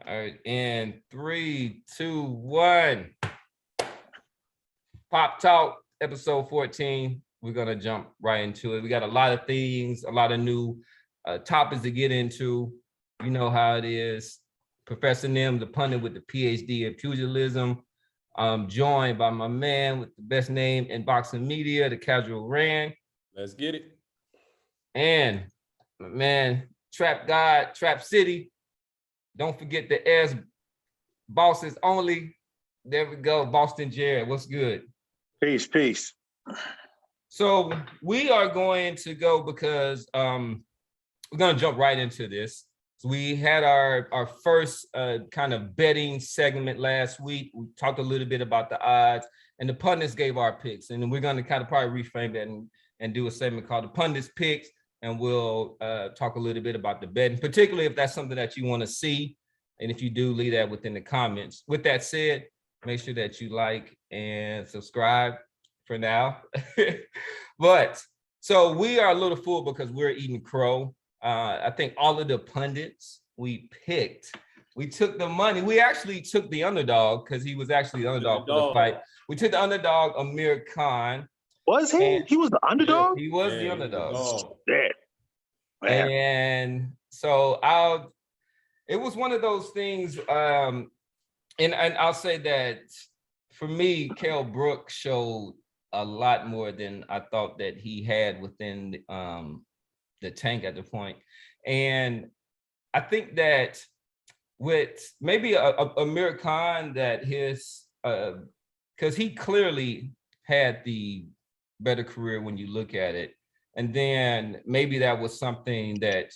All right, in 3, 2, 1. Pop Talk, episode 14. We're gonna jump right into it. We got a lot of things, a lot of new topics to get into. You know how it is. Professor Nim, the pundit with the PhD in pugilism. I'm joined by my man with the best name in boxing media, the Casual Rand. Let's get it. And my man, Trap God, Trap City. Don't forget the S bosses only. There we go, Boston Jared. What's good? Peace, peace. So we are going to go because we're going to jump right into this. So we had our first kind of betting segment last week. We talked a little bit about the odds, and the pundits gave our picks. And then we're going to kind of probably reframe that and do a segment called the Pundits Picks. And we'll talk a little bit about the betting, particularly if that's something that you want to see. And if you do, leave that within the comments. With that said, make sure that you like and subscribe for now. But so we are a little full because we're eating crow. I think all of the pundits we picked, we took the money. We actually took the underdog because he was actually the underdog for the fight. We took the underdog, Amir Khan. Was he? He was the underdog? Yeah, he was the underdog. Yeah. And so it was one of those things. And I'll say that for me, Brook showed a lot more than I thought that he had within the tank at the point. And I think that with maybe Amir Khan, that his, because he clearly had the better career when you look at it. And then maybe that was something that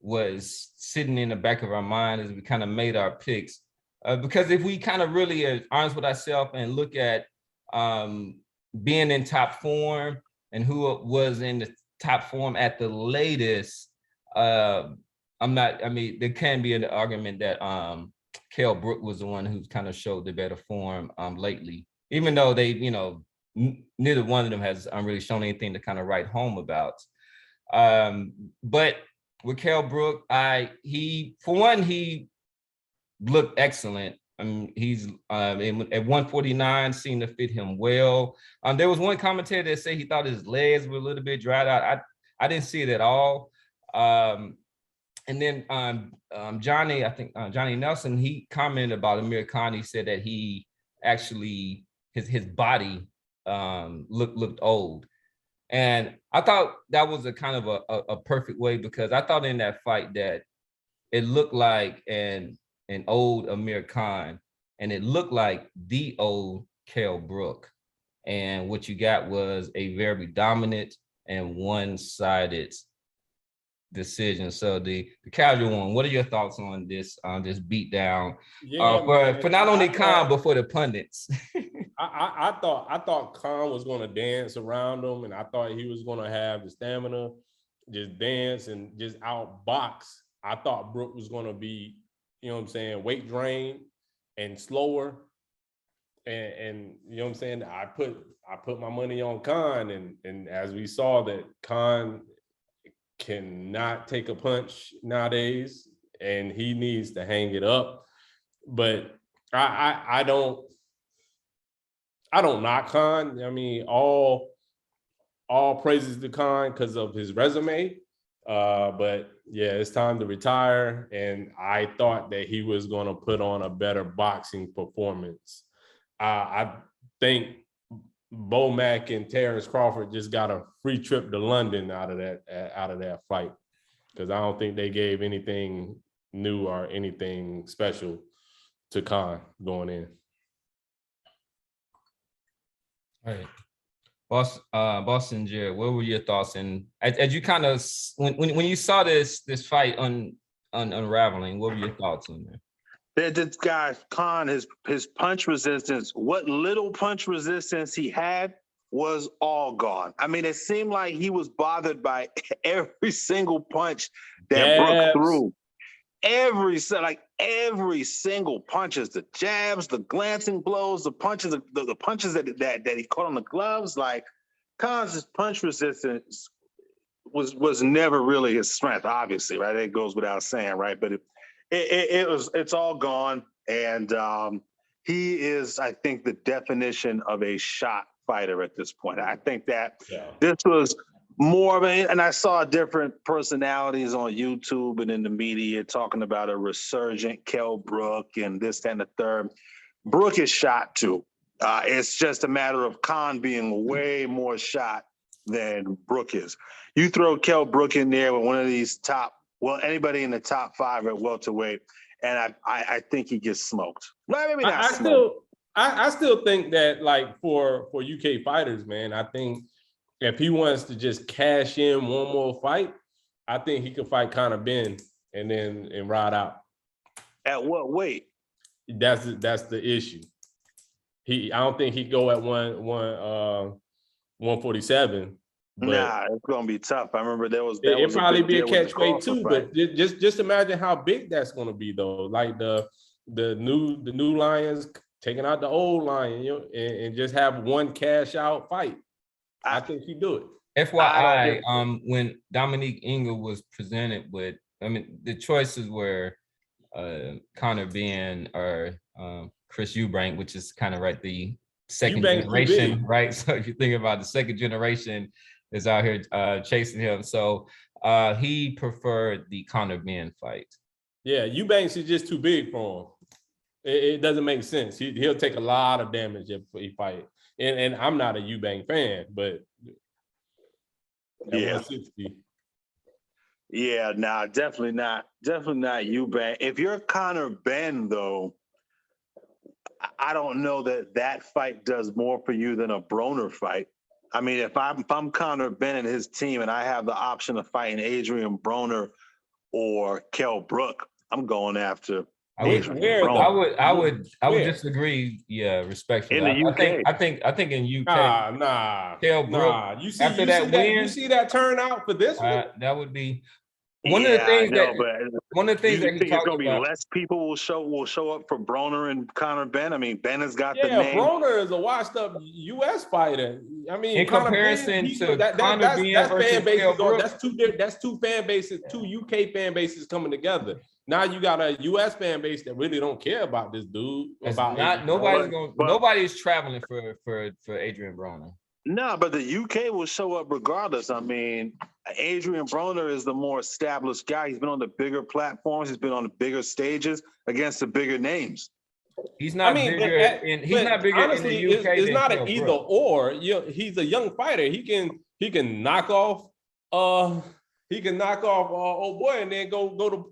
was sitting in the back of our mind as we kind of made our picks. Because if we kind of really are honest with ourselves and look at being in top form and who was in the top form at the latest, there can be an argument that Brook was the one who's kind of showed the better form lately, even though they, neither one of them has really shown anything to kind of write home about. But with Brook, he looked excellent. I mean, he's at 149 seemed to fit him well. There was one commentator that said he thought his legs were a little bit dried out. I didn't see it at all. And then Johnny, I think Johnny Nelson, he commented about Amir Khan. He said that he actually his body looked old. And I thought that was a kind of a perfect way, because I thought in that fight that it looked like an old Amir Khan, and it looked like the old Brook. And what you got was a very dominant and one-sided decision. So the casual one, what are your thoughts on this beat down for not only Khan but for the pundits? I thought Khan was going to dance around him, and I thought he was going to have the stamina, just dance and just outbox. I thought Brook was going to be, weight drained and slower. And you know what I'm saying? I put my money on Khan, and as we saw, that Khan cannot take a punch nowadays, and he needs to hang it up. But I don't knock Khan. I mean, all praises to Khan because of his resume. But yeah, it's time to retire. And I thought that he was going to put on a better boxing performance. I think Bo Mack and Terrence Crawford just got a free trip to London out of that fight, because I don't think they gave anything new or anything special to Khan going in. All right. Boston Jared, what were your thoughts? And as you kind of when you saw this fight unraveling, what were your thoughts on that? This guy Khan, his punch resistance, what little punch resistance he had was all gone. I mean, it seemed like he was bothered by every single punch that Brook threw. Every single punches, the jabs, the glancing blows, the punches, the punches that he caught on the gloves. Like, Khan's punch resistance was never really his strength, obviously, right? It goes without saying, right? But it's all gone. And he is, I think, the definition of a shot fighter at this point. I think that this was more of a, and I saw different personalities on YouTube and in the media talking about a resurgent Kell Brook and this, that, and the third. Brook is shot too. It's just a matter of Khan being way more shot than Brook is. You throw Kell Brook in there with one of these anybody in the top 5 at welterweight, and I think he gets smoked. Well, maybe not smoked. I still think that, like, for UK fighters, man, I think if he wants to just cash in one more fight, I think he could fight Conor Benn and ride out. At what weight? That's the issue. I don't think he'd go at 147. Nah, it's gonna be tough. I remember It'd probably be a catch weight too, but just imagine how big that's gonna be though. Like the new Lions taking out the old Lion, you know, and just have one cash out fight. I think he'd do it. FYI, when Dominique Ingle was presented with, I mean, the choices were Conor Benn or Chris Eubank, which is kind of the second generation, right? So if you think about the second generation is out here chasing him. So he preferred the Conor Benn fight. Yeah, Eubanks is just too big for him. It doesn't make sense. He'll take a lot of damage if he fight. And I'm not a Eubank fan, but at 160. Yeah, nah, definitely not Eubank. If you're Conor Benn, though, I don't know that fight does more for you than a Broner fight. I mean, if I'm Conor Benn and his team, and I have the option of fighting Adrian Broner or Kell Brook, I'm going after. I would disagree. Yeah, respectfully. In the UK, I think in UK. Kell Brook. You see that turnout for this one? That would be one of the things that he think it's gonna be about. less people will show up for Broner and Conor Benn. I mean, Benn has got the name. Broner is a washed up US fighter. I mean, in comparison to Conor Benn versus Kell Brook, that's two fan bases, two UK fan bases coming together. Now you got a US fan base that really don't care about this dude. Nobody's traveling for Adrian Broner. No, but the UK will show up regardless. I mean, Adrian Broner is the more established guy. He's been on the bigger platforms. He's been on the bigger stages against the bigger names. He's not bigger in the UK. It's not an either or. He's a young fighter. He can knock off old boy and then go to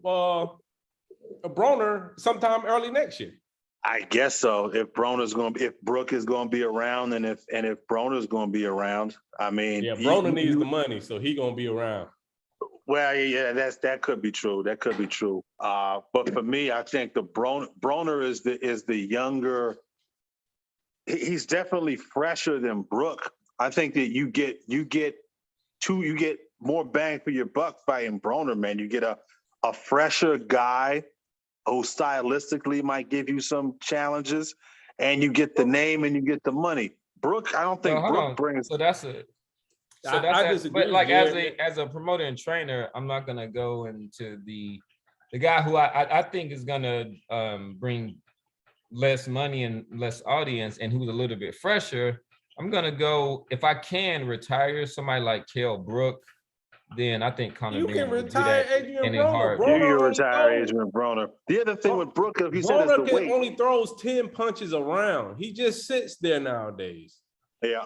Broner sometime early next year. I guess so. If Brook is going to be around, and if Broner's going to be around, I mean, Broner needs the money, so he's going to be around. Well, yeah, that could be true. That could be true. But for me, I think the Broner is the younger. He's definitely fresher than Brook. I think that you get more bang for your buck fighting Broner, man. You get a fresher guy who stylistically might give you some challenges, and you get the name and you get the money. Brook, I don't think Brook brings. So that's it. So I disagree. But like as a promoter and trainer, I'm not gonna go into the guy who I think is gonna bring less money and less audience, and who's a little bit fresher. I'm gonna go, if I can retire somebody like Kell Brook. Then I think Conor Benn can retire Adrian Broner. You can retire Adrian Broner. The other thing with Brook, he said, is the weight. Only throws 10 punches around. He just sits there nowadays. Yeah.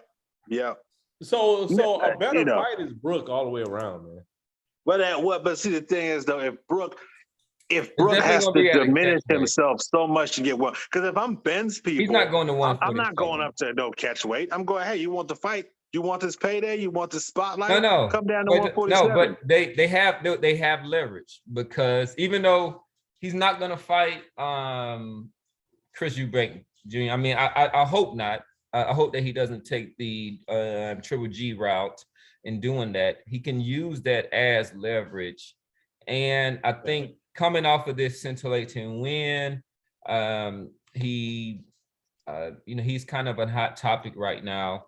So a better fight is Brook all the way around, man. But see, the thing is though, if Brook has to diminish himself so much to get one, because if I'm Ben's people, he's not going to one. I'm not going up to no catch weight. I'm going, hey, you want the fight? You want this payday? You want the spotlight? No. Come down to 147. No, but they have leverage, because even though he's not going to fight Chris Eubank Jr. I mean, I hope not. I hope that he doesn't take the Triple G route in doing that. He can use that as leverage, and I think coming off of this scintillating win, he's kind of a hot topic right now.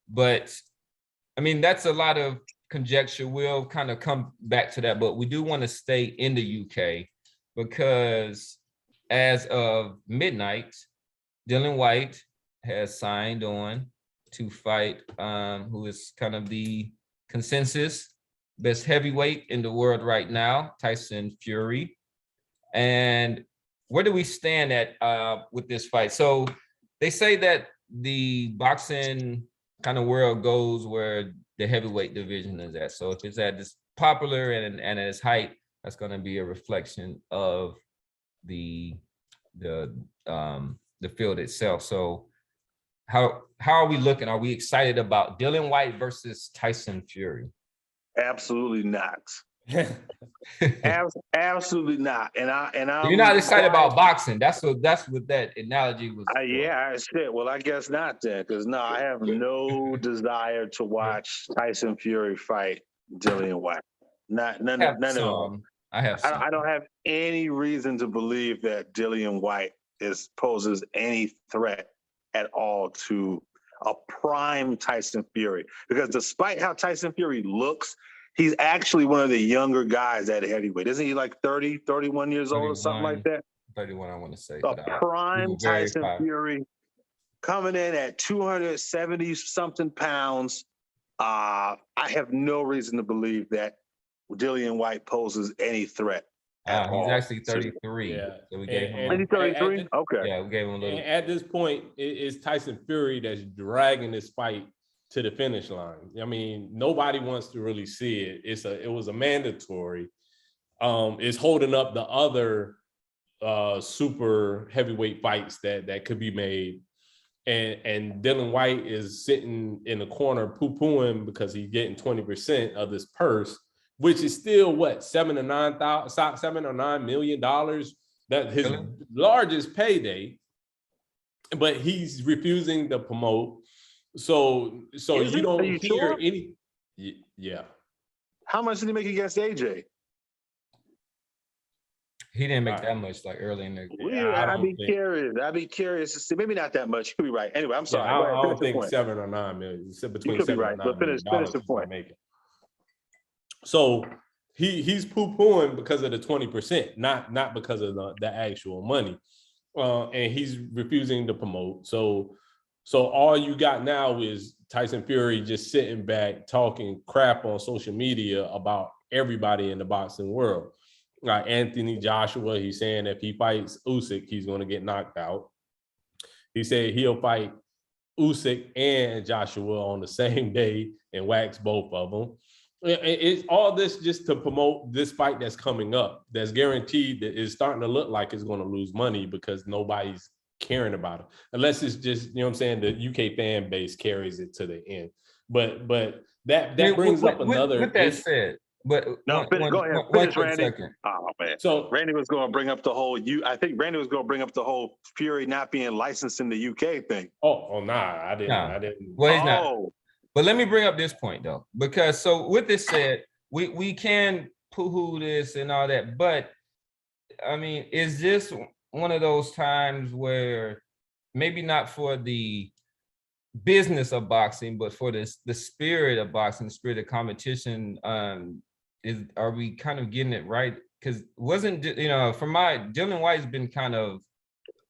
But I mean, that's a lot of conjecture. We'll kind of come back to that, but we do want to stay in the UK. because as of midnight, Dylan White has signed on to fight who is kind of the consensus best heavyweight in the world right now, Tyson Fury. And where do we stand at with this fight? So they say that the boxing kind of world goes where the heavyweight division is at. So if it's at this popular and at its height, that's going to be a reflection of the field itself. So how are we looking? Are we excited about Dylan White versus Tyson Fury? Absolutely not. Absolutely not. And I'm You're not excited about boxing. That's what that analogy was. Yeah, shit. Well, I guess not then, because no, I have no desire to watch Tyson Fury fight Dillian White. None at all. I don't have any reason to believe that Dillian White poses any threat at all to a prime Tyson Fury. Because despite how Tyson Fury looks, he's actually one of the younger guys at heavyweight. Isn't he like 30, 31 years old or something like that? 31, I want to say. A prime Tyson Fury coming in at 270 something pounds. I have no reason to believe that Dillian White poses any threat. He's actually 33. Yeah. So we gave him 33? Okay. Yeah, we gave him a little. At this point, it's Tyson Fury that's dragging this fight to the finish line. I mean, nobody wants to really see it. It was a mandatory. It's holding up the other super heavyweight fights that could be made. And Dylan White is sitting in the corner poo-pooing because he's getting 20% of this purse, which is still what, $7 or $9 million. That his largest payday, but he's refusing to promote. So you don't hear any. Yeah. How much did he make against AJ? He didn't make that much like early in the game. I'd be curious to see. Maybe not that much. You could be right. Anyway, I'm sorry. I don't think 7 or 9 million. It's between you could be right, but finish the point. So he's poo-pooing because of the 20%, not because of the actual money. And he's refusing to promote. So all you got now is Tyson Fury just sitting back talking crap on social media about everybody in the boxing world. Like Anthony Joshua, he's saying if he fights Usyk, he's going to get knocked out. He said he'll fight Usyk and Joshua on the same day and wax both of them. It's all this just to promote this fight that's coming up, that's guaranteed, that is starting to look like it's going to lose money because nobody's caring about it. Unless it's just, you know what I'm saying, the UK fan base carries it to the end. But that brings up another. With that said, but no, go ahead. Finish, Randy. Second. Oh man. So Randy was going to bring up the whole. I think Randy was going to bring up the whole Fury not being licensed in the UK thing. I didn't. Well, he's not. But let me bring up this point though, because so with this said, we can poo-hoo this and all that, but I mean, is this one of those times where maybe not for the business of boxing, but for the spirit of boxing, the spirit of competition, are we kind of getting it right? Because Dylan White's been kind of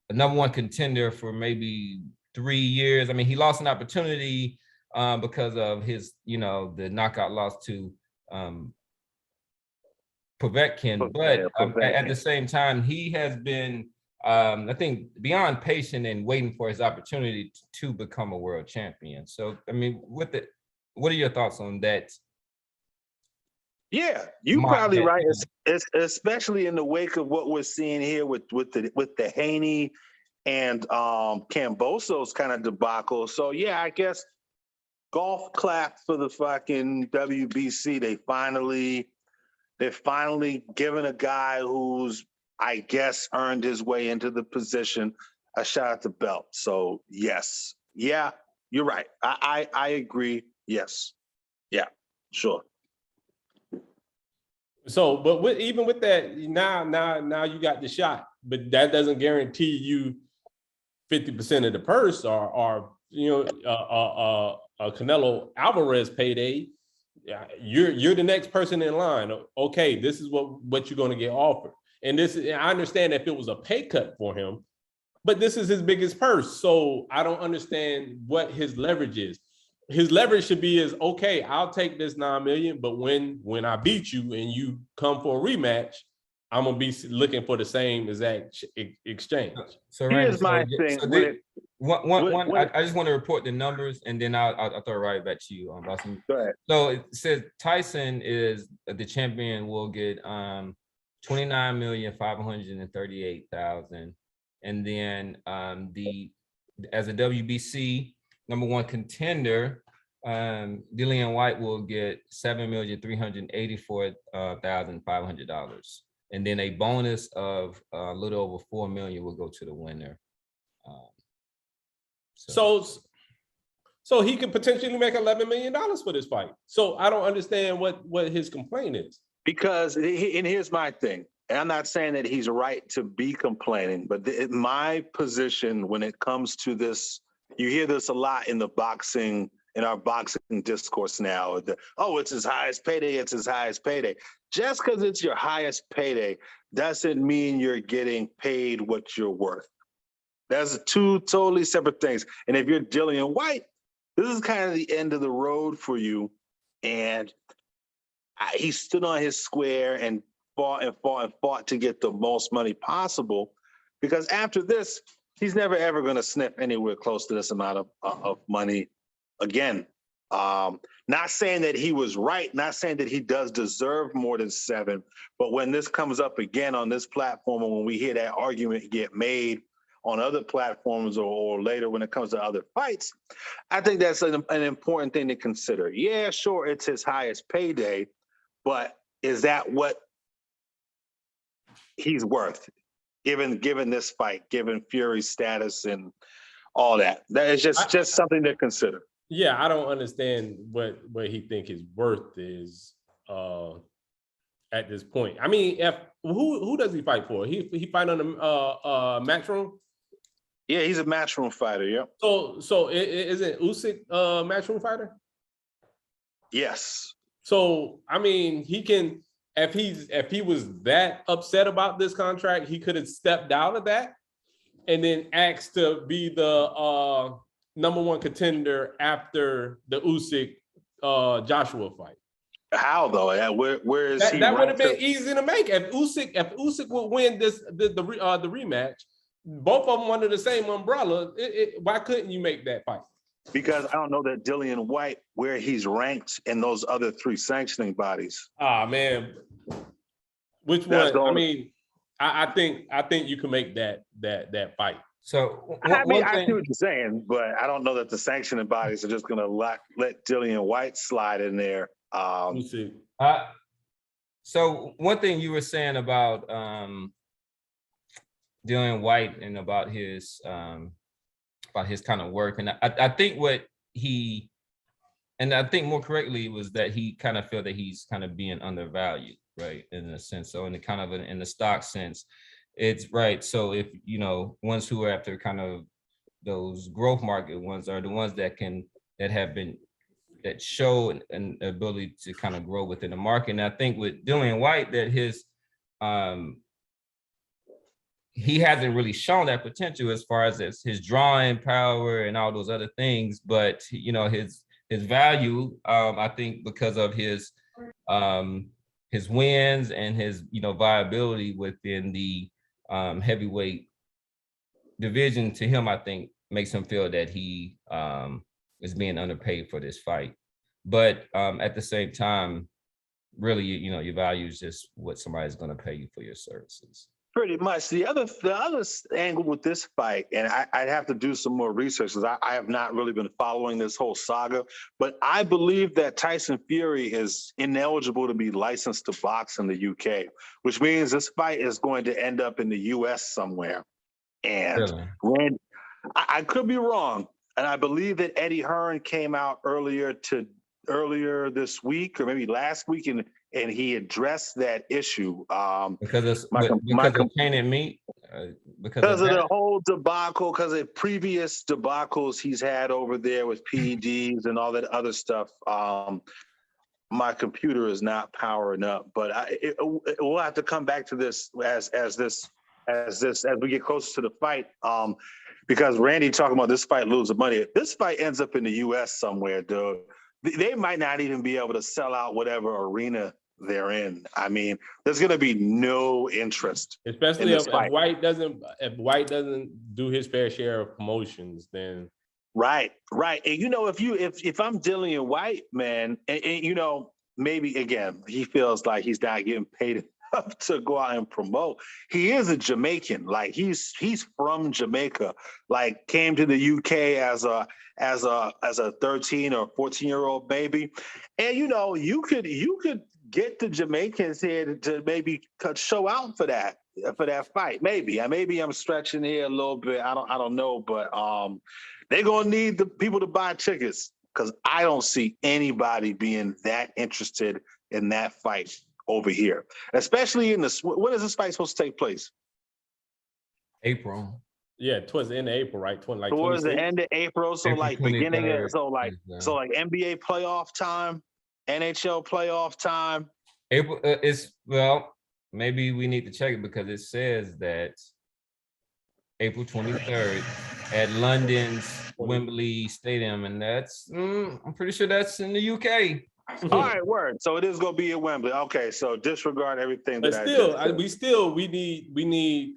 a number one contender for maybe 3 years. I mean, he lost an opportunity because of his, the knockout loss to Povetkin, but at the same time, he has been, I think, beyond patient and waiting for his opportunity to become a world champion. So, I mean, what are your thoughts on that? Yeah, you're probably right. It's especially in the wake of what we're seeing here with the Haney and Camboso's kind of debacle. So yeah, I guess golf clap for the fucking WBC. They're finally giving a guy who's, I guess, earned his way into the position a shot at the belt. So yes, yeah, you're right. I agree. Yes, yeah, sure. So, but even with that, now you got the shot, but that doesn't guarantee you 50% of the purse or a Canelo Alvarez payday. You're the next person in line. Okay, this is what you're going to get offered. And I understand if it was a pay cut for him, but this is his biggest purse. So I don't understand what his leverage is. His leverage should be is, okay, I'll take this $9 million, but when I beat you and you come for a rematch, I'm gonna be looking for the same exact exchange. So Here's my thing. I just want to report the numbers, and then I'll throw it right back to you, Boston. Go ahead. So it says Tyson is the champion, will get $29,538,000, and then as a WBC #1 contender, Dillian White will get $7,384,500. And then a bonus of a little over $4 million will go to the winner. So he could potentially make $11 million for this fight. So I don't understand what his complaint is. Because, and here's my thing, and I'm not saying that he's right to be complaining, but my position when it comes to this, you hear this a lot in our boxing discourse now. It's his highest payday, it's his highest payday. Just because it's your highest payday doesn't mean you're getting paid what you're worth. That's two totally separate things. And if you're Dillian White, this is kind of the end of the road for you. And he stood on his square and fought to get the most money possible. Because after this, he's never, ever going to sniff anywhere close to this amount of money again. Not saying that he was right, not saying that he does deserve more than 7, but when this comes up again on this platform, and when we hear that argument get made on other platforms or later when it comes to other fights, I think that's an important thing to consider. Yeah, sure, it's his highest payday, but is that what he's worth, given this fight, given Fury's status and all that? That is just something to consider. Yeah, I don't understand what he think his worth is at this point. I mean, who does he fight for? He fight on the Matchroom? Yeah, he's a Matchroom fighter. Yep. So isn't Usyk a Matchroom fighter? Yes. So I mean, he can, if he was that upset about this contract, he could have stepped out of that and then asked to be the #1 contender after the Usyk Joshua fight. How though? Where is he? That would have been easy to make. If Usyk would win the rematch, both of them under the same umbrella, why couldn't you make that fight? Because I don't know that Dillian White, where he's ranked in those other 3 sanctioning bodies. Ah man, which one? I mean, I think you can make that fight. So I see what you're saying, but I don't know that the sanctioning bodies are just going to let Dillian White slide in there. So one thing you were saying about Dillian White and about his kind of work, and I think I think more correctly was that he kind of felt that he's kind of being undervalued, right, in a sense. So in the stock sense, it's right. So if ones who are after kind of those growth market ones are the ones that show an ability to kind of grow within the market. And I think with Dillian White that he hasn't really shown that potential as far as his drawing power and all those other things, but his value, I think because of his wins and his viability within the heavyweight division, to him, I think makes him feel that he is being underpaid for this fight. But at the same time, really, your value is just what somebody's going to pay you for your services. Pretty much. The other angle with this fight, and I'd have to do some more research because I have not really been following this whole saga, but I believe that Tyson Fury is ineligible to be licensed to box in the UK, which means this fight is going to end up in the US somewhere. And when I could be wrong, and I believe that Eddie Hearn came out earlier this week or maybe last week and he addressed that issue. Because of tainted meat? Because of the whole debacle, because of previous debacles he's had over there with PEDs and all that other stuff. my computer is not powering up, but we'll have to come back to this as we get closer to the fight. Because Randy talking about this fight losing money. If this fight ends up in the U.S. somewhere, dude, they might not even be able to sell out whatever arena they're in. I mean, there's going to be no interest, especially if White doesn't do his fair share of promotions, then. Right. And if I'm Dillian White, man, and maybe again he feels like he's not getting paid enough to go out and promote. He is a Jamaican, like he's from Jamaica, like came to the UK as a 13 or 14-year-old baby, and you could get the Jamaicans here to maybe show out for that fight. Maybe I'm stretching here a little bit. I don't know, but they're gonna need the people to buy tickets because I don't see anybody being that interested in that fight over here, especially when is this fight supposed to take place? April. Yeah, towards the end of April, right? Towards the end of April, so April like beginning of so like NBA playoff time, NHL playoff time. April maybe we need to check it because it says that April 23rd at London's Wembley Stadium, and that's I'm pretty sure that's in the UK. All right, word. So it is going to be at Wembley. Okay, so disregard everything. But we need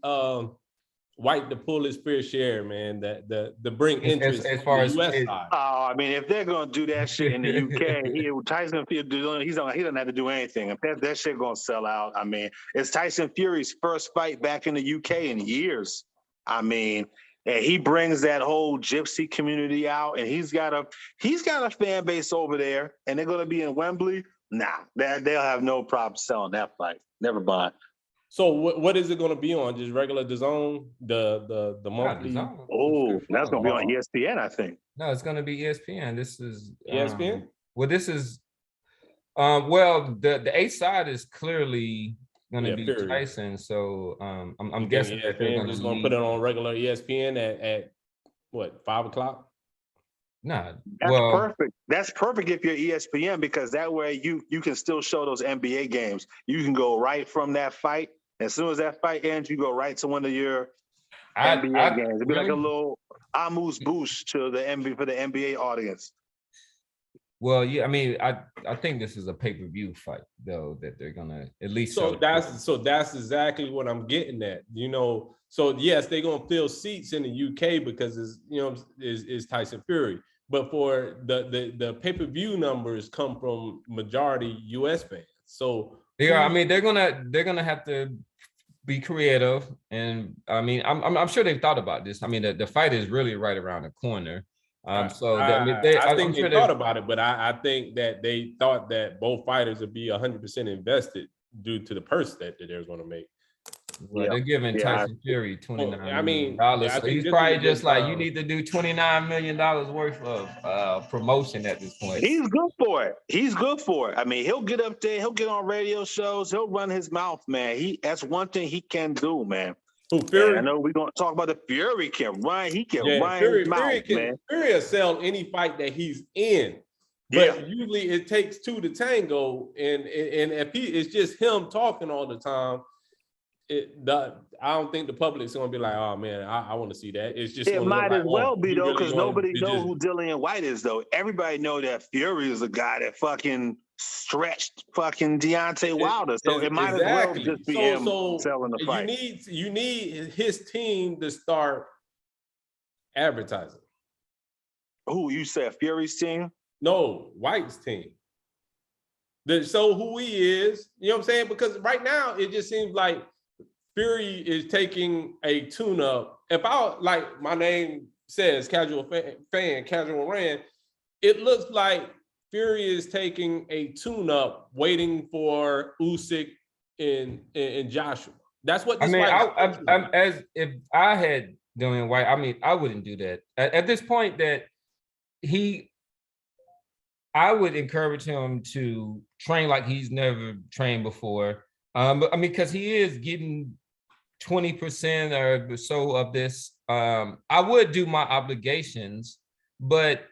White to pull his fair share, man. The bring interest as far as US side. Oh, I mean, if they're going to do that shit in the UK, Tyson Fury, he doesn't have to do anything. If that shit going to sell out, I mean, it's Tyson Fury's first fight back in the UK in years. I mean, and he brings that whole gypsy community out, and he's got a fan base over there, and they're going to be in Wembley. Nah, they'll have no problem selling that fight. Never mind. So what is it going to be on? Just regular DAZN, the monthly? Oh, that's going to be on ESPN, I think. No, it's going to be ESPN. This is ESPN. This is the A side is clearly going to be Fury. Tyson. So I'm guessing that they're just going to put it on regular ESPN at what, 5 o'clock? Nah, that's perfect. That's perfect if you're ESPN, because that way you can still show those NBA games. You can go right from that fight. As soon as that fight ends, you go right to one of your NBA games. It'd be like a little amuse bouche to the NBA for the NBA audience. Well, yeah, I mean, I think this is a pay-per-view fight, though, that they're gonna at least. So that's exactly what I'm getting at. So yes, they're gonna fill seats in the UK because it's Tyson Fury. But for the pay-per-view numbers come from majority US fans. So they are. I mean, they're gonna have to be creative, and I mean, I'm sure they've thought about this. I mean, the fight is really right around the corner. I think they thought about it, but I think that they thought that both fighters would be 100% invested due to the purse that they're going to make. Well, they're giving Tyson Fury $29 million. So he's think probably just like, you need to do $29 million worth of promotion at this point. He's good for it. I mean, he'll get up there, he'll get on radio shows, he'll run his mouth, man. That's one thing he can do, man. Fury? I know we're going to talk about the Fury can run. He can run his mouth, man. Fury will sell any fight that he's in. But usually it takes two to tango. And if it's just him talking all the time, I don't think the public's going to be like, oh, man, I want to see that. It's just it might as well be, though, because nobody knows who Dillian White is, though. Everybody know that Fury is a guy that fucking stretched fucking Deontay Wilder. So it might as well just be him selling the fight. You need his team to start advertising. Who, you said Fury's team? No, White's team. So who he is, you know what I'm saying? Because right now it just seems like Fury is taking a tune-up. If like my name says, casual fan, casual Rand, it looks like Fury is taking a tune-up, waiting for Usyk and Joshua. That's what this I'm as if I had Dillian White, I mean, I wouldn't do that. At this point I would encourage him to train like he's never trained before. But I mean, because he is getting 20% or so of this. I would do my obligations, but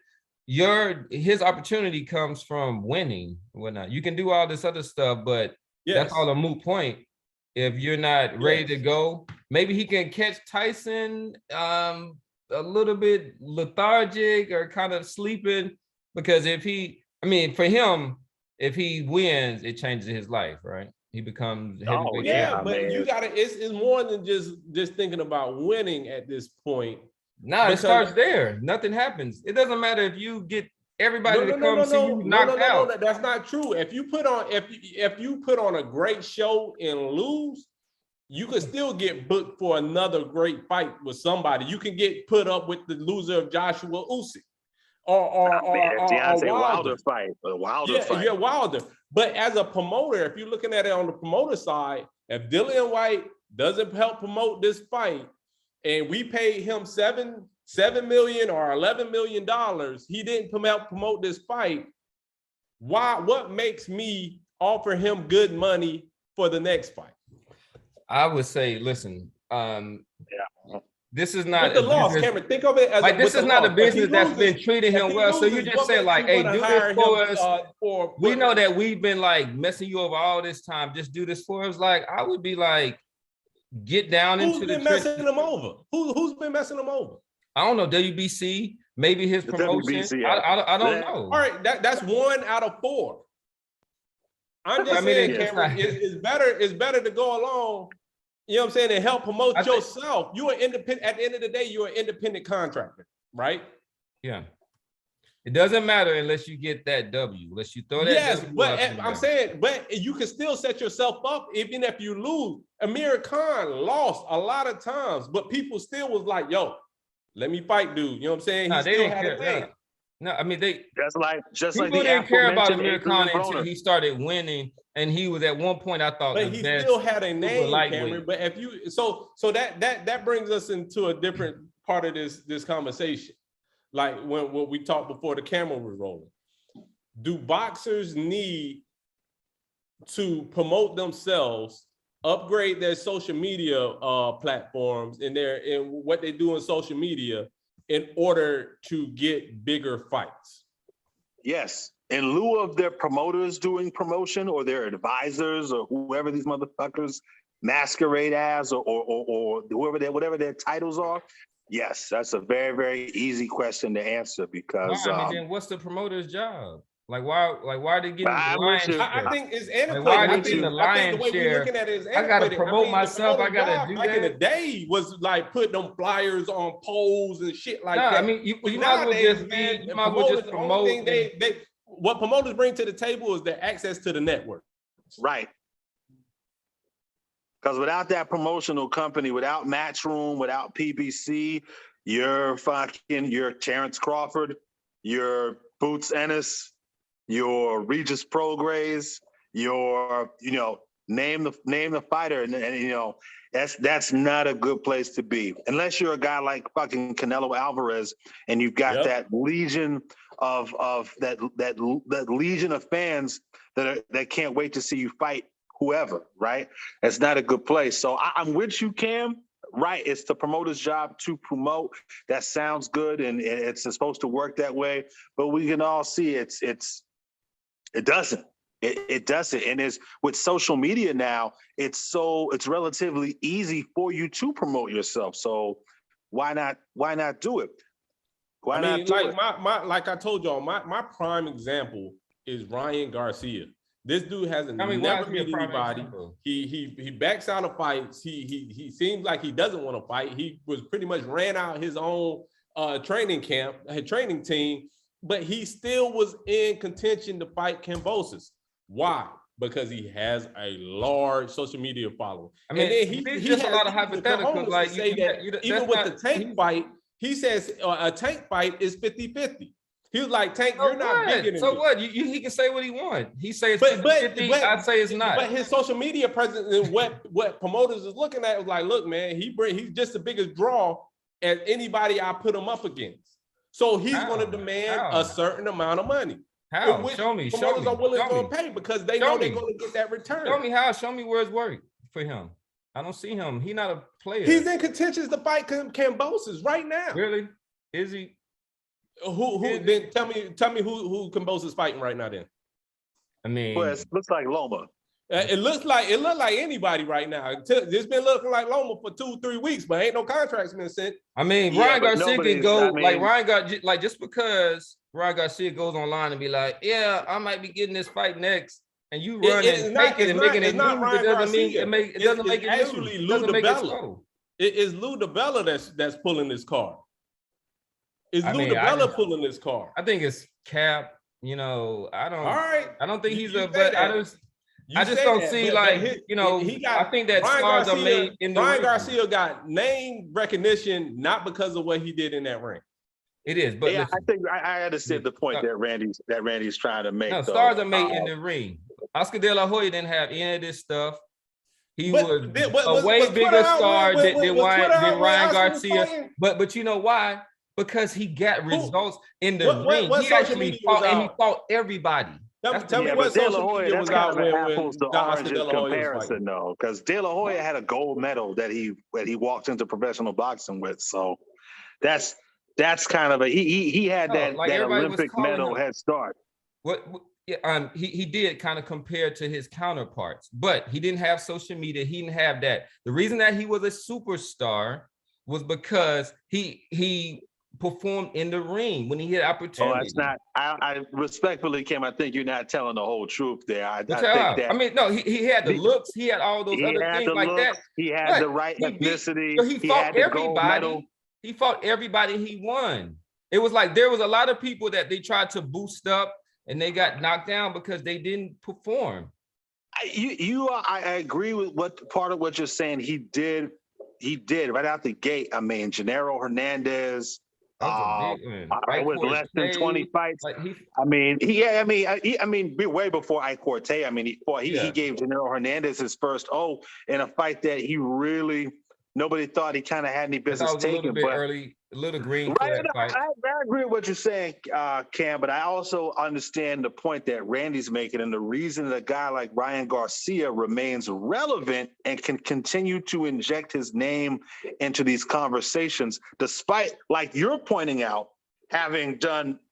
his opportunity comes from winning and whatnot. You can do all this other stuff, but that's all a moot point if you're not ready to go. Maybe he can catch Tyson a little bit lethargic or kind of sleeping, because for him, if he wins, it changes his life, right? He becomes heavyweight. But you gotta, it's more than just thinking about winning at this point. No, it starts there. Nothing happens. It doesn't matter if you get everybody to come see you knocked out. No, that's not true. If you put on a great show and lose, you can still get booked for another great fight with somebody. You can get put up with the loser of Joshua Usyk or Wilder fight. Wilder. But as a promoter, if you're looking at it on the promoter side, if Dillian White doesn't help promote this fight, and we paid him $7 million or $11 million, he didn't help promote this fight. Why? What makes me offer him good money for the next fight? I would say, listen, this is not the loss, Cameron. Think of it as like this is not a business that's been treating him well. So you just say like, "Hey, do this for us." We know that we've been like messing you over all this time. Just do this for us. Like I would be like, get down into the. Who's been messing him over? Who's been messing him over? I don't know. WBC, maybe his promotion. WBC, I don't know. All right, that's 1 out of 4. I'm just saying, Cameron, it's better to go along. You know what I'm saying? And help promote yourself. You are independent. At the end of the day, you're an independent contractor, right? Yeah. It doesn't matter unless you get that W. Unless you throw that. Yes, W but I'm saying, but you can still set yourself up even if you lose. Amir Khan lost a lot of times, but people still was like, "Yo, let me fight, dude." You know what I'm saying? Nah, they didn't care. No, I mean they just people like didn't care about Amir Khan until he started winning, and he was at one point I thought. But he still had a name, Cameron. But if you so that brings us into a different part of this conversation. Like when we talked before the camera was rolling, do boxers need to promote themselves, upgrade their social media platforms and what they do on social media in order to get bigger fights? Yes. In lieu of their promoters doing promotion or their advisors or whoever these motherfuckers masquerade as or whatever their titles are. Yes, that's a very, very easy question to answer because then what's the promoter's job? Why are they getting the lion's share? I think it's antiquated. The lion's share. I gotta promote myself. I gotta do that. Back in the day was like putting them flyers on poles and shit like that. I mean, you might as well just promote. What promoters bring to the table is their access to the network. Right. Because without that promotional company, without Matchroom, without PBC, you're Terrence Crawford, you're Boots Ennis, your Regis Prograis, name the fighter, and that's not a good place to be unless you're a guy like fucking Canelo Alvarez and you've got that legion of that legion of fans that can't wait to see you fight whoever, right? That's not a good place. So I'm with you, Cam. Right, it's the promoter's job to promote. That sounds good, and it's supposed to work that way. But we can all see it doesn't. It doesn't. And it's with social media now, it's relatively easy for you to promote yourself. So why not do it? Like I told y'all, my prime example is Ryan Garcia. This dude hasn't never met anybody. He backs out of fights. He seems like he doesn't want to fight. He was pretty much ran out his own training team, but he still was in contention to fight Kambosos. Why? Because he has a large social media following. I mean, and then he has a lot of hypotheticals. Like even with the Tank fight, he says a Tank fight is 50-50. He was like, Tank, you're not bigger than me. So what? He can say what he wants. He says 50-50, I'd say it's not. But his social media presence and what promoters is looking at was like, look, man, he's just the biggest draw as anybody I put him up against. So he's going to demand a certain amount of money. How? Show me. Promoters are willing to pay because they know they're going to get that return. Show me how. Show me where it's worked for him. I don't see him. He's not a player. He's in contention to fight Kambosos right now. Really? Is he? Who then tell me who Kambosos is fighting right now then? I mean, Well, it looks like Loma. It looked like anybody right now. It's been looking like Loma for 2-3 weeks, but ain't no contracts been sent. I mean, Yeah, Ryan but Garcia can nobody's- go I mean- like Ryan got like just because Ryan Garcia goes online and be like, yeah, I might be getting this fight next, and you run and take it and making it news, it doesn't mean it doesn't make it actually news. Lou It doesn't make it DiBella. so. It is Lou DiBella that's pulling this card. Is Lou mean, DiBella pulling this card? I think it's Cap. You know, I don't. All right. I don't think You- he's you a. say But I that. just. You I just say don't that, see but like he I think that Ryan stars Garcia, are made in the Ryan ring. Garcia got name recognition not because of what he did in that ring. It is, but Yeah, listen, I think I understand the point that Randy's trying to make. no, though. stars are made in the ring. Oscar De La Hoya didn't have any of this stuff. He But- was but- a was way Twitter bigger out star when- than was Twitter out Ryan when Oscar was Garcia. fighting? But you know why? Because he got results in the what ring. He social actually media was fought and he out? fought everybody. Tell me Yeah, what but De La social Hoya, media that's was kind out of an when apples to Oscar oranges De La Hoya was comparison, fighting. though, because De La Hoya had a gold medal that he walked into professional boxing with. So that's kind of he had No, that like everybody was Olympic calling medal him. head start. Yeah, he did kind of compare to his counterparts, but he didn't have social media. He didn't have that. The reason that he was a superstar was because he performed in the ring when he had Oh, opportunity. that's not. I respectfully, Kim. I think you're not telling the whole truth there. I think that. I mean, no, he had the looks. He had all those He other had things the like looks, that. he had but the right he beat- ethnicity, so he he fought had the gold medal. everybody. He fought everybody. He won. It was like there was a lot of people that they tried to boost up and they got knocked down because they didn't perform. I agree with what part of what you're saying. He did right out the gate. I mean, Gennaro Hernandez. That was a big one. Ike With less than Cortez, 20 fights. like Way before Ike Cortez. I mean, he fought. He gave Gennaro Hernandez his first O in a fight that he really nobody thought he kind of had any business that was a taking. little bit But early, a little green for right, that fight. I agree with what you're saying, Cam, but I also understand the point that Randy's making, and the reason that a guy like Ryan Garcia remains relevant and can continue to inject his name into these conversations, despite, like you're pointing out, having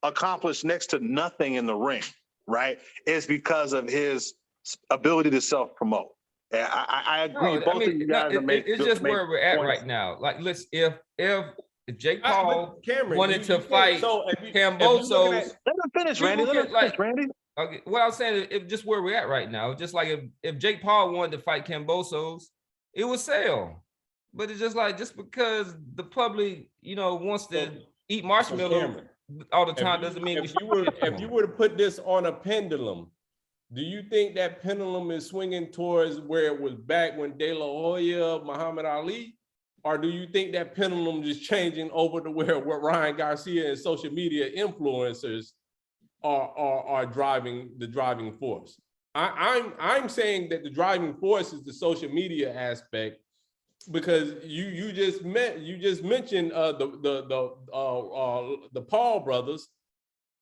accomplished next to nothing in the ring, right, is because of his ability to self-promote. I agree. Both of you guys are making. It's just where we're at right now. Like, listen, if Jake Paul Cameron, wanted to fight Kambosos, let him finish, Randy. Let him finish, Randy. Okay, what I was saying, if just where we're at right now, just like if Jake Paul wanted to fight Kambosos, it would sell. But it's just because the public, wants to eat marshmallows all the time doesn't mean if you were to put this on a pendulum, do you think that pendulum is swinging towards where it was back when De La Hoya, Muhammad Ali? Or do you think that pendulum is changing over to where Ryan Garcia and social media influencers are driving the driving force? I'm saying that the driving force is the social media aspect, because you just mentioned the Paul brothers.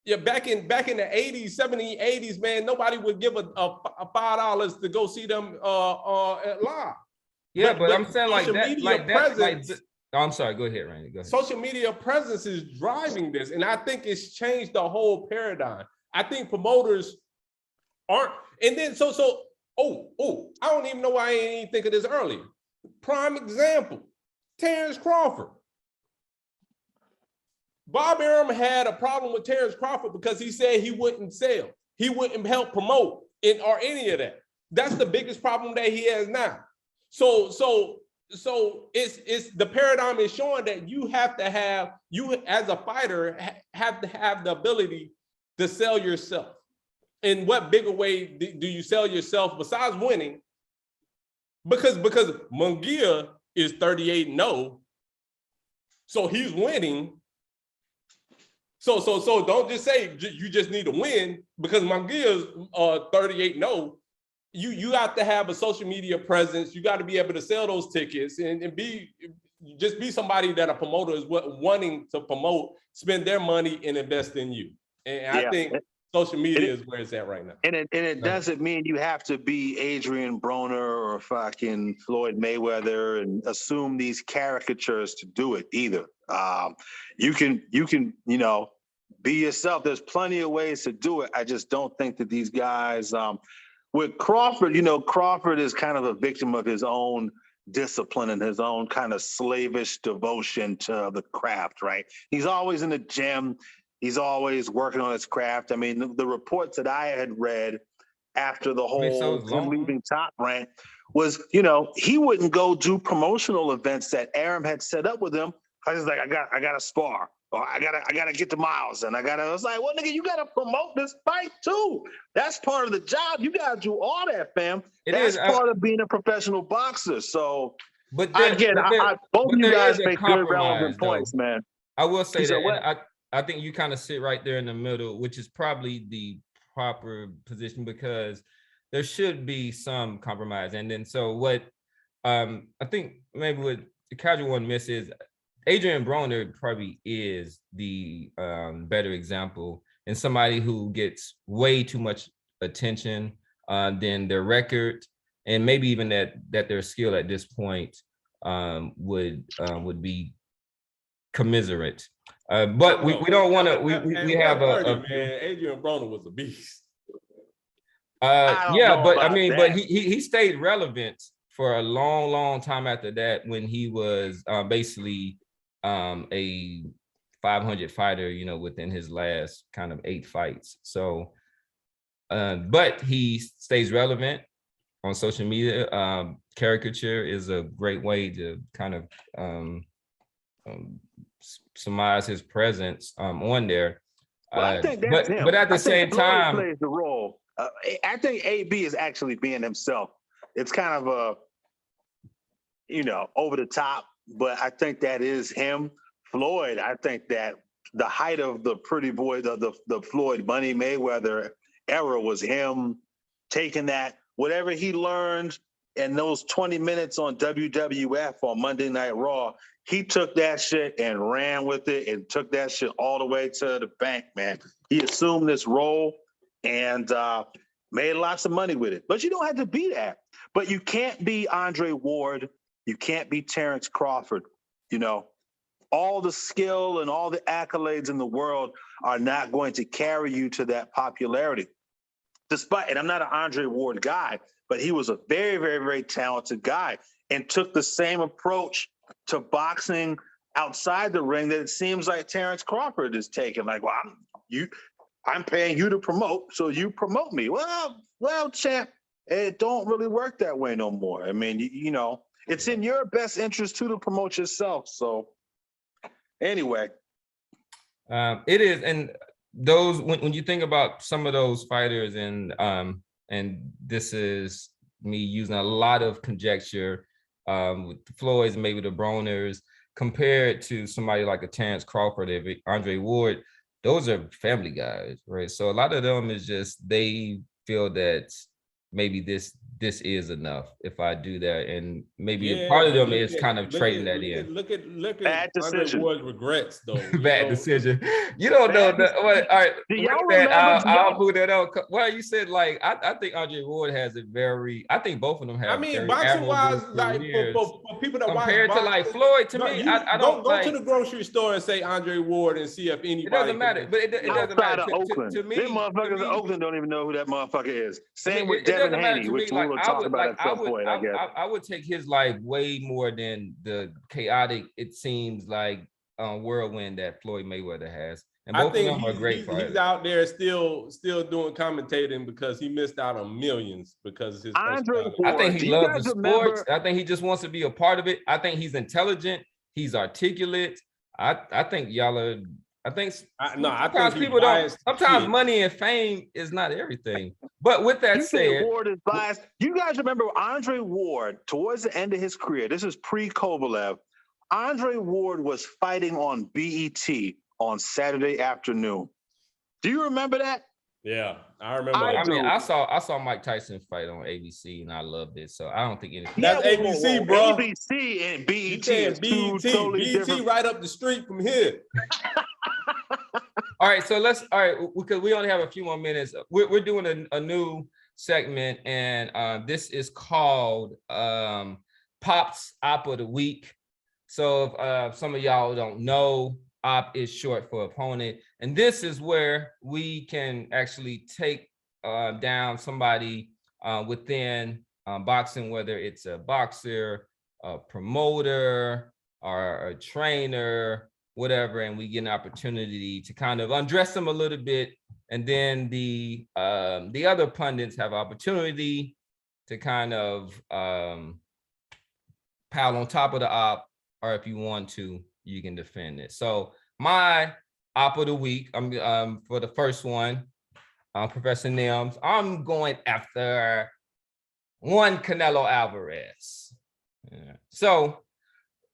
Yeah, back in the 80s, 70s, 80s, man, nobody would give a $5 to go see them live. Yeah, but I'm saying I'm sorry, go ahead, Randy. Go ahead. Social media presence is driving this, and I think it's changed the whole paradigm. I think promoters aren't, and then I don't even know why I didn't even think of this earlier. Prime example, Terrence Crawford. Bob Arum had a problem with Terrence Crawford because he said he wouldn't sell. He wouldn't help promote or any of that. That's the biggest problem that he has now. So it's the paradigm is showing that you as a fighter have to have the ability to sell yourself. In what bigger way do you sell yourself besides winning? Because Munguia is 38-0, so he's winning. So don't just say you just need to win because Munguia's 38-0. You have to have a social media presence. You got to be able to sell those tickets and be somebody that a promoter is wanting to promote, spend their money and invest in you. And I think social media is where it's at right now. And it doesn't mean you have to be Adrian Broner or fucking Floyd Mayweather and assume these caricatures to do it either. You can be yourself. There's plenty of ways to do it. I just don't think that these guys, with Crawford, Crawford is kind of a victim of his own discipline and his own kind of slavish devotion to the craft, right? He's always in the gym. He's always working on his craft. I mean, the reports that I had read after the whole him leaving Top Rank was, he wouldn't go do promotional events that Aram had set up with him. I was like, I got to spar, or I gotta get the miles, and I was like, well, nigga, you gotta promote this fight too. That's part of the job. You gotta do all that, fam. That's part of being a professional boxer. So, both of you guys make good relevant points, man. I will say that, and I think you kind of sit right there in the middle, which is probably the proper position, because there should be some compromise. And then so what I think maybe what the casual one misses, Adrian Broner probably is the better example, and somebody who gets way too much attention than their record, and maybe even that their skill at this point would be commiserate. But we don't want to. We have man. Adrian Broner was a beast. Yeah, but I mean, but he stayed relevant for a long time after that, when he was basically a 500 fighter, within his last kind of 8 fights. So, but he stays relevant on social media. Caricature is a great way to kind of surmise his presence on there. Well, I think that's him. But at the same time, plays the role. I think AB is actually being himself. It's kind of over the top, but I think that is him. Floyd, I think that the height of the pretty boy, the Floyd Money Mayweather era was him taking that, whatever he learned in those 20 minutes on WWF on Monday Night Raw, he took that shit and ran with it and took that shit all the way to the bank, man. He assumed this role and made lots of money with it. But you don't have to be that. But you can't be Andre Ward. You can't be Terrence Crawford. All the skill and all the accolades in the world are not going to carry you to that popularity. And I'm not an Andre Ward guy, but he was a very, very, very talented guy and took the same approach to boxing outside the ring that it seems like Terrence Crawford is taking. Like, well, I'm paying you to promote, so you promote me. Well, champ, it don't really work that way no more. I mean, it's in your best interest to promote yourself. So anyway. It is, and those when you think about some of those fighters, and this is me using a lot of conjecture with the Floyds, maybe the Broners, compared to somebody like a Terrence Crawford or Andre Ward, those are family guys, right? So a lot of them is just, they feel that maybe this is enough if I do that, and maybe part of them is kind of trading that in. Look at Bad decision. Andre Ward's regrets, though. Bad decision. You don't know that. All right, I'll move that out. Well, you said like I think Andre Ward has a very. I think both of them have. I mean, boxing wise, like for people that compared watch to like Floyd, to me, I don't go to the grocery store and say Andre Ward and see if anybody. It doesn't matter, but it doesn't matter to me. Them motherfuckers in Oakland don't even know who that motherfucker is. Same with Devin Haney, which we will talk about at some point, I guess. I would take his life way more than the chaotic, it seems like, whirlwind that Floyd Mayweather has. And both of them are great fighters. He's out there still doing commentating because he missed out on millions because of his. I think he loves the sports. I think he just wants to be a part of it. I think he's intelligent. He's articulate. I think y'all are. I think people don't. Sometimes money and fame is not everything. But with that said, Ward is biased. You guys remember Andre Ward towards the end of his career? This is pre-Kovalev. Andre Ward was fighting on BET on Saturday afternoon. Do you remember that? Yeah, I remember. I saw Mike Tyson fight on ABC, and I loved it. So I don't think anything. That's ABC, bro. ABC and BET is BET, totally different. Right up the street from here. All right, so because we only have a few more minutes. We're doing a new segment, and this is called Pop's Op of the Week. So if some of y'all don't know, op is short for opponent. And this is where we can actually take down somebody within boxing, whether it's a boxer, a promoter, or a trainer, whatever, and we get an opportunity to kind of undress them a little bit. And then the other pundits have opportunity to kind of pile on top of the op, or if you want to, you can defend it. So my op of the week, I'm for the first one, Professor Nims, I'm going after one Canelo Alvarez. Yeah. So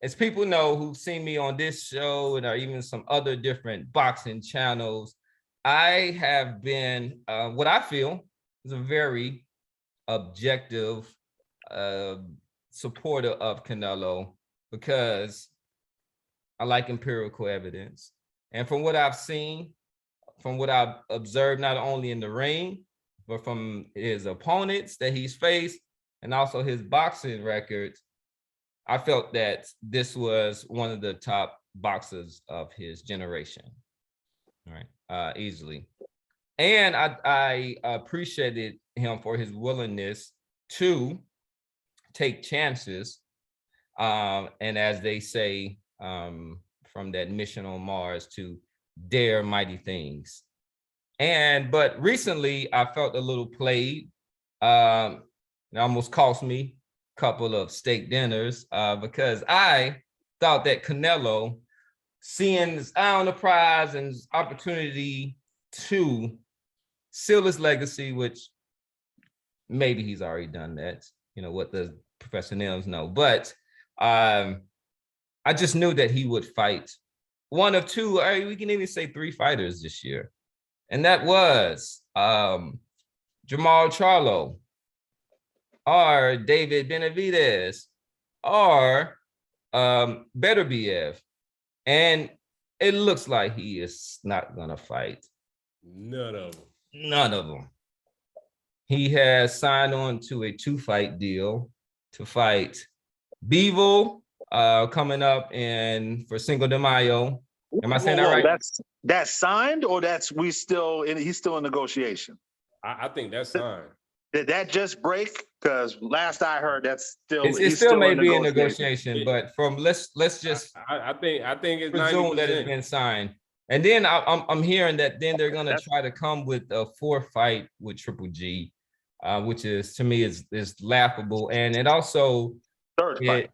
as people know who've seen me on this show and or even some other different boxing channels, I have been what I feel is a very objective supporter of Canelo, because I like empirical evidence. And from what I've seen, from what I've observed, not only in the ring, but from his opponents that he's faced, and also his boxing records, I felt that this was one of the top boxers of his generation. All right, easily. And I appreciated him for his willingness to take chances. And as they say, from that mission on Mars, to dare mighty things. But recently I felt a little played. It almost cost me a couple of steak dinners because I thought that Canelo, seeing his eye on the prize and his opportunity to seal his legacy, which maybe he's already done that, what does Professor Nims know? But I just knew that he would fight one of two, or we can even say three fighters this year. And that was Jamal Charlo, or David Benavidez, or Beterbiev. And it looks like he is not gonna fight. None of them. None of them. He has signed on to a 2-fight deal to fight Bivol coming up for Cinco de Mayo. Am I saying that right? That's signed, or he's still in negotiation? I think that's signed. Did that just break? Because last I heard, that's still it still may be in negotiation, but from let's just I think it's presume 90%. that it's been signed. And then I'm hearing that then they're gonna try to come with a 4th fight with Triple G, which is, to me, is laughable. And it also third fight.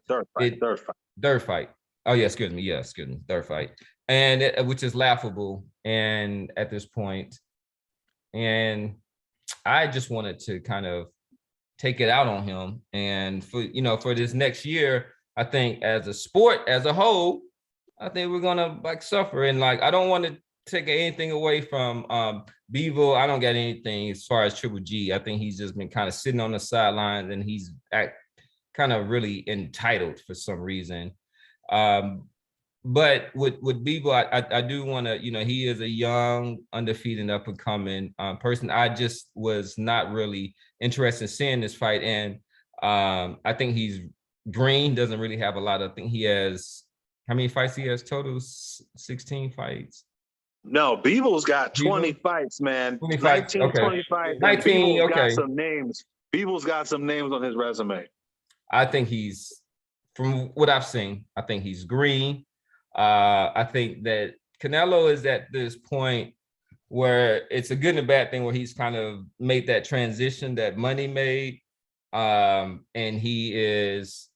Oh yeah, excuse me, third fight, and which is laughable. And at this point, and I just wanted to kind of take it out on him. And for this next year, I think as a sport as a whole, I think we're gonna suffer. And I don't want to take anything away from Bivol. I don't get anything as far as Triple G. I think he's just been kind of sitting on the sidelines, and he's kind of really entitled for some reason. But with Bivol, I do want to, he is a young, undefeated, up and coming person. I just was not really interested in seeing this fight. And I think he's green, doesn't really have a lot. I think he has, how many fights he has total? 16 fights. No, Bivol's got 20 fights, man. 20 fights? 19, okay. 20 fights. 19, Bivol's okay. got some names. Bivol's got some names on his resume. I think he's, from what I've seen, I think he's green. I think that Canelo is at this point where it's a good and a bad thing, where he's kind of made that transition that Money made. And he is,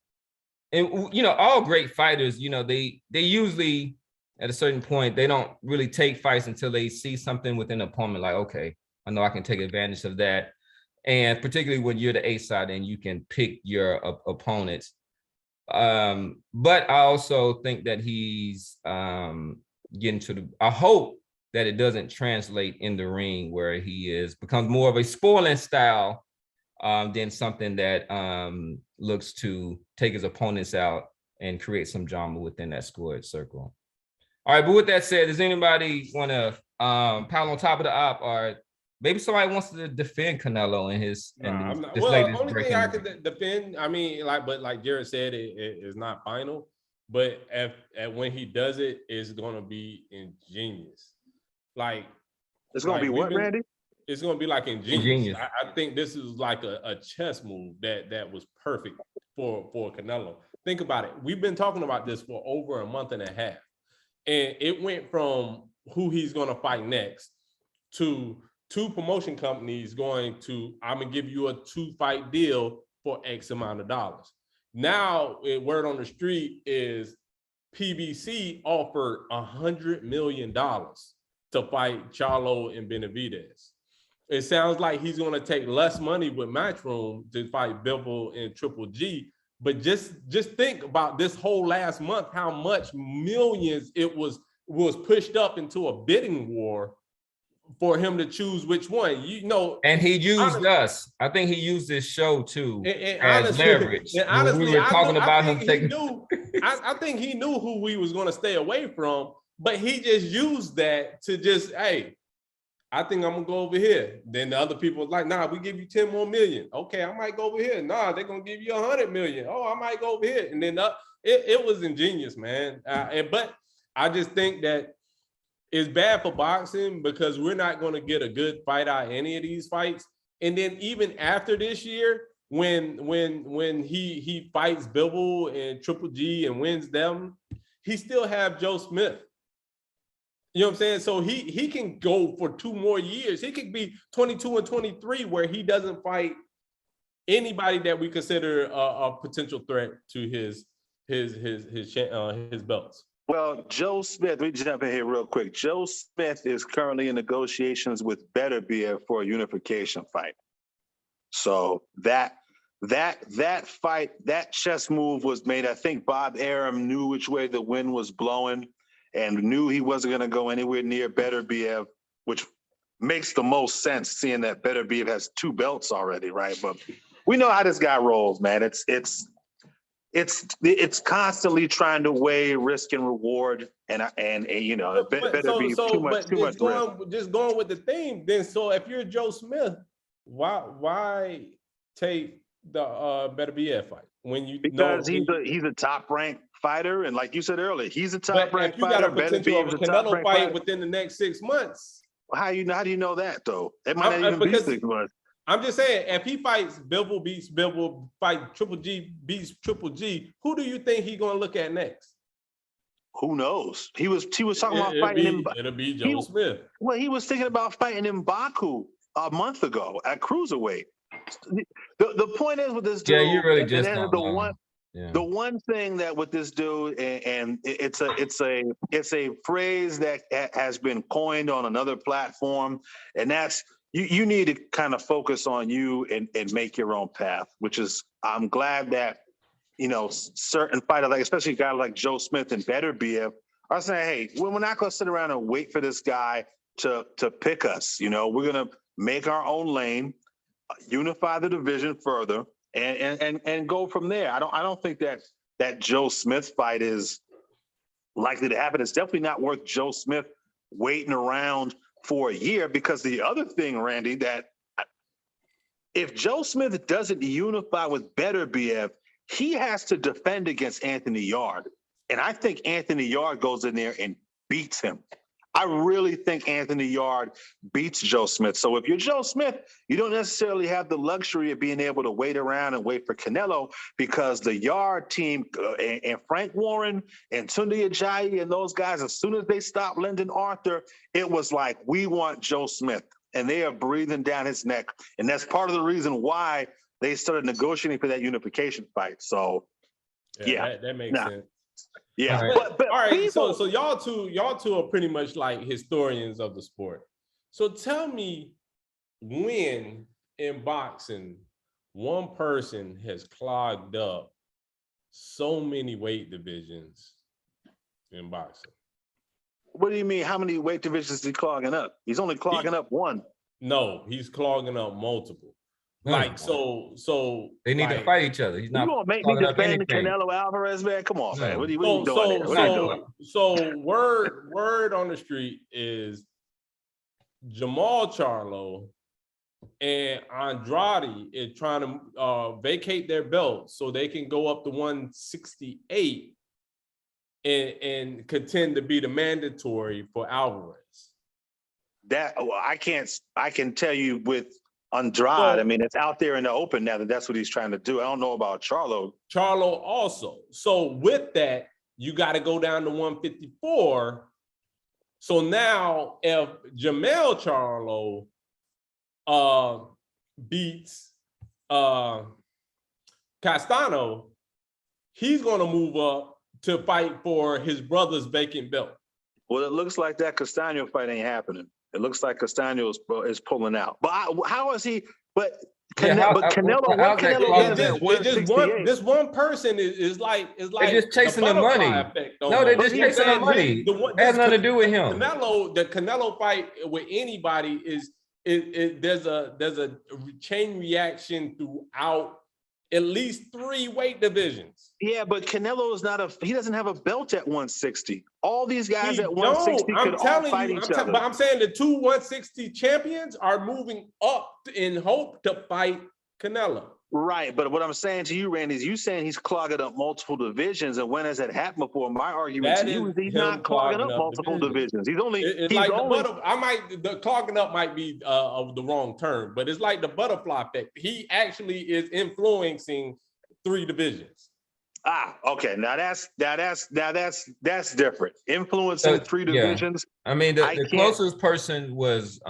and all great fighters, they usually at a certain point, they don't really take fights until they see something within an opponent, like, okay, I know I can take advantage of that. And particularly when you're the A side and you can pick your opponents. But I also think that he's getting to I hope that it doesn't translate in the ring, where he becomes more of a spoiling style than something that looks to take his opponents out and create some drama within that scored circle. All right, but with that said, does anybody want to pound on top of the op, or maybe somebody wants to defend Canelo in his? Only thing I could defend, I mean, but like Jared said, it is not final. but when he does it, it's gonna be ingenious. Like It's gonna be what, Randy? It's gonna be like ingenious. Ingenious. I think this is like a chess move that was perfect for Canelo. Think about it. We've been talking about this for over a month and a half, and it went from who he's gonna fight next to 2 promotion companies going to, I'm gonna give you a 2-fight deal for X amount of dollars. Now, word on the street is PBC offered $100 million to fight Charlo and Benavidez. It sounds like he's going to take less money with Matchroom to fight Bivol and Triple G. But just think about this whole last month, how much millions it was pushed up into a bidding war for him to choose which one. And he used us. I think he used this show too as honestly, leverage. And honestly, we were talking about I him taking. I think he knew who we was going to stay away from, but he just used that to just, hey, I think I'm gonna go over here. Then the other people was like, nah, we give you 10 more million. Okay, I might go over here. Nah, they're gonna give you 100 million. Oh, I might go over here. And then it was ingenious, man. But I just think that it's bad for boxing because we're not gonna get a good fight out of any of these fights. And then even after this year, when he fights Bivol and Triple G and wins them, he still have Joe Smith. You know what I'm saying? So he can go for 2 more years. He could be 22 and 23 where he doesn't fight anybody that we consider a potential threat to his belts. Well, Joe Smith, let me jump in here real quick. Joe Smith is currently in negotiations with Beterbiev for a unification fight. So that fight, that chess move was made. I think Bob Arum knew which way the wind was blowing and knew he wasn't going to go anywhere near Beterbiev, which makes the most sense seeing that Beterbiev has 2 belts already, right? But we know how this guy rolls, man. It's constantly trying to weigh risk and reward, and you know, it better be too much risk. Just going with the theme, then. So if you're Joe Smith, why take the Beterbiev fight when you because he's a top ranked fighter, and like you said earlier, he's a top ranked fighter. If you got a potential of a Canelo fight within the next 6 months, how do you know that though? It might not even be 6 months. I'm just saying, if he fights Bivol, beats Bivol, fight Triple G, beats Triple G, who do you think he's gonna look at next? Who knows? He was talking about fighting him. It'll be Joe Smith. Well, he was thinking about fighting in Baku a month ago at cruiserweight. The point is with this dude, yeah, you really just the one thing that with this dude, and it's a phrase that has been coined on another platform, and that's you need to kind of focus on you and make your own path, which is, I'm glad that, you know, certain fighters, like especially a guy like Joe Smith and Beterbiev, are saying, hey, we're not going to sit around and wait for this guy to pick us. You know, we're going to make our own lane, unify the division further, and go from there. I don't think that Joe Smith fight is likely to happen. It's definitely not worth Joe Smith waiting around for a year, because the other thing, Randy, that if Joe Smith doesn't unify with Beterbiev, he has to defend against Anthony Yard. And I think Anthony Yard goes in there and beats him. I really think Anthony Yard beats Joe Smith. So if you're Joe Smith, you don't necessarily have the luxury of being able to wait around and wait for Canelo, because the Yard team and Frank Warren and Tunde Ajayi and those guys, as soon as they stopped Lyndon Arthur, it was like, we want Joe Smith. And they are breathing down his neck. And that's part of the reason why they started negotiating for that unification fight. So, yeah. That makes sense. Yeah, but all right. People, so y'all two are pretty much like historians of the sport. So tell me, when in boxing one person has clogged up so many weight divisions in boxing? What do you mean? How many weight divisions is he clogging up? He's only clogging up one. No, he's clogging up multiple. Like, so they need to fight each other. He's not. You gonna make me defend Canelo Alvarez, man? Come on, man. What are you doing? So word on the street is Jamal Charlo and Andrade is trying to vacate their belts so they can go up to 168 and contend to be the mandatory for Alvarez. I can tell you with Andrade, So- I mean, it's out there in the open now that's what he's trying to do. I don't know about Charlo. Charlo also. So with that, you got to go down to 154. So now if Jamel Charlo beats Castano, he's going to move up to fight for his brother's vacant belt. Well, it looks like that Castano fight ain't happening. It looks like Castano is pulling out. But how is he? But Yeah, Canelo, what how's that Canelo close? does at 168? This one person is like They're just chasing the butterfly money. effect No, almost. they're But just he's chasing the saying money. It has nothing to do with him. The Canelo fight with anybody there's a chain reaction throughout at least 3 weight divisions. Yeah, but Canelo is he doesn't have a belt at 160. All these guys He at 160 don't. could all fight each other. But I'm saying the 2 160 champions are moving up in hope to fight Canelo. Right, but what I'm saying to you, Randy, is you saying he's clogging up multiple divisions, and when has that happened before? My argument to you is he's not clogging up multiple divisions. He's only the clogging up might be of the wrong term, but it's like the butterfly effect. He actually is influencing 3 divisions. Okay. Now that's different. Influencing 3 divisions. I mean, the closest person was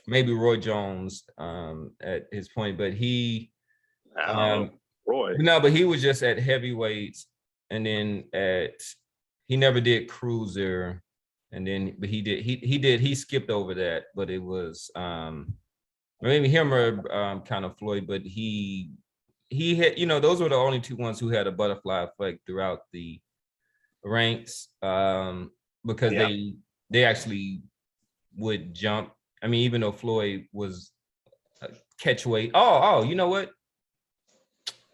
maybe Roy Jones at his point, but he Roy. No, but he was just at heavyweights, and then he never did cruiser, and then but he skipped over that, but it was maybe him or kind of Floyd, but he had, those were the only 2 ones who had a butterfly effect throughout the ranks, because they actually would jump. I mean, even though Floyd was catch weight. Oh, you know what?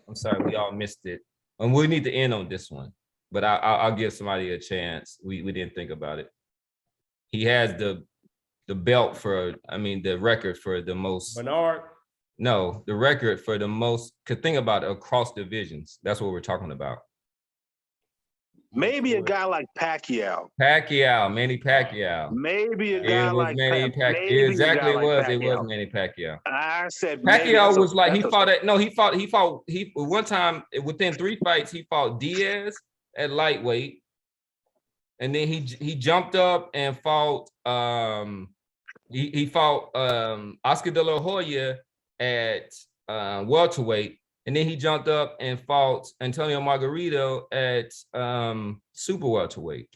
I'm sorry, we all missed it. And we need to end on this one, but I'll give somebody a chance. We didn't think about it. He has the belt the record for the most. Bernard? No, the record for the most. Could think about it across divisions. That's what we're talking about. Maybe a guy like Pacquiao. Manny Pacquiao. Maybe a guy like Manny Pacquiao. Exactly, it was Manny Pacquiao. I said Pacquiao was like he fought one time within 3 fights he fought Diaz at lightweight, and then he jumped up and fought he fought Oscar De La Hoya at welterweight. And then he jumped up and fought Antonio Margarito at super welterweight.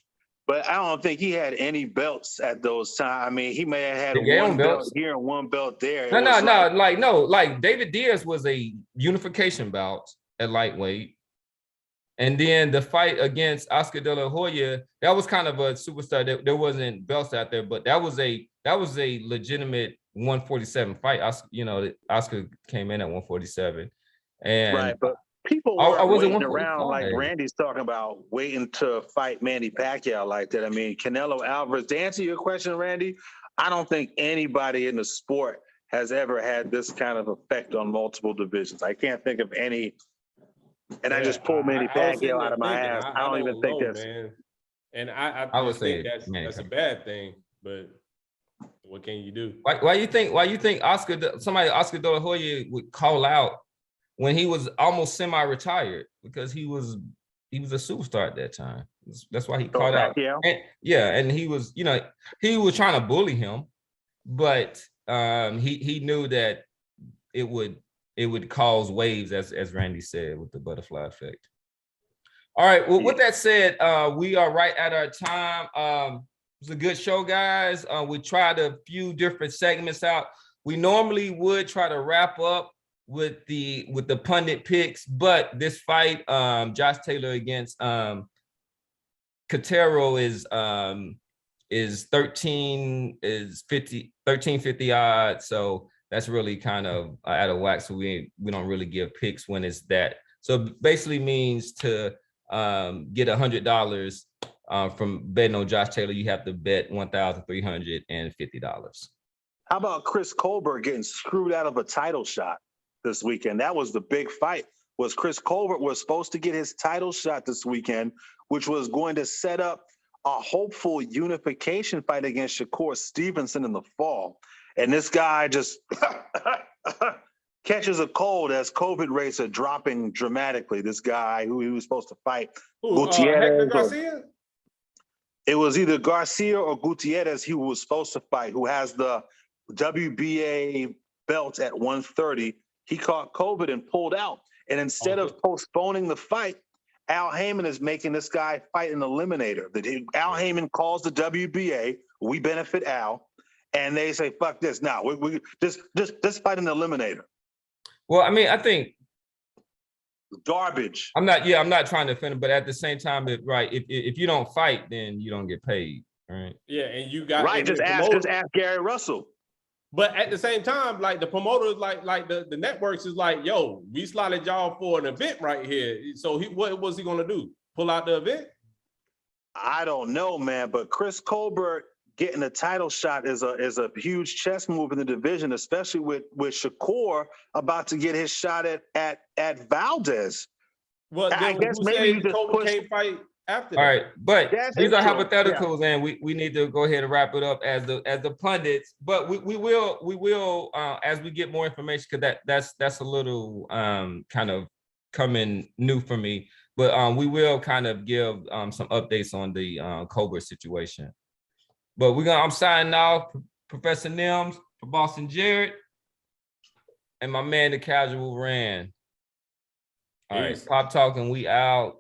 But I don't think he had any belts at those times. I mean, he may have had one belt here and one belt there. Like David Diaz was a unification bout at lightweight. And then the fight against Oscar De La Hoya, that was kind of a superstar. There wasn't belts out there, but that was a legitimate 147 fight. Oscar came in at 147. And right, but people weren't waiting around like Randy's talking about, waiting to fight Manny Pacquiao like that. I mean, Canelo Alvarez, to answer your question, Randy, I don't think anybody in the sport has ever had this kind of effect on multiple divisions. I can't think of any. And I just pulled Manny Pacquiao out of my ass. I don't even think that's. Man. And I would say that's a bad thing, but what can you do? Why you think Oscar De La Hoya would call out when he was almost semi-retired, because he was a superstar at that time. That's why he called out. And he was, he was trying to bully him, but he knew that it would cause waves, as Randy said, with the butterfly effect. All right. Well, with that said, we are right at our time. It was a good show, guys. We tried a few different segments out. We normally would try to wrap up with the pundit picks, but this fight, Josh Taylor against Cotero is 1350 odds, so that's really kind of out of whack. So we don't really give picks when it's that. So basically means to get $100 from betting on Josh Taylor, you have to bet $1,350. How about Chris Colbert getting screwed out of a title shot this weekend? That was the big fight. was Chris Colbert was supposed to get his title shot this weekend, which was going to set up a hopeful unification fight against Shakur Stevenson in the fall. And this guy just catches a cold as COVID rates are dropping dramatically. This guy who he was supposed to fight, Hector Gutierrez. Garcia? It was either Garcia or Gutierrez he was supposed to fight, who has the WBA belt at 130. He caught COVID and pulled out. And instead of postponing the fight, Al Heyman is making this guy fight an eliminator. Al Heyman calls the WBA. We benefit Al, and they say, "Fuck this!" Now we just fight an eliminator. Well, I mean, I think Garbage. I'm not trying to offend him, but at the same time, if you don't fight, then you don't get paid, right? Yeah, and you got Right. Just ask Gary Russell. But at the same time, like the promoters, like the networks is like, yo, we slotted y'all for an event right here. So what was he gonna do? Pull out the event? I don't know, man. But Chris Colbert getting a title shot is a huge chess move in the division, especially with Shakur about to get his shot at Valdez. Well, then I guess who maybe said you just Colbert push. can't fight after that? All right, but That's these are true. hypotheticals, and we need to go ahead and wrap it up as the pundits. But we will as we get more information, because that's a little kind of coming new for me. But we will kind of give some updates on the Colbert situation. But I'm signing off, Professor Nims, for Boston Jared, and my man, the Casual Rand. All right, Pop Talking, we out.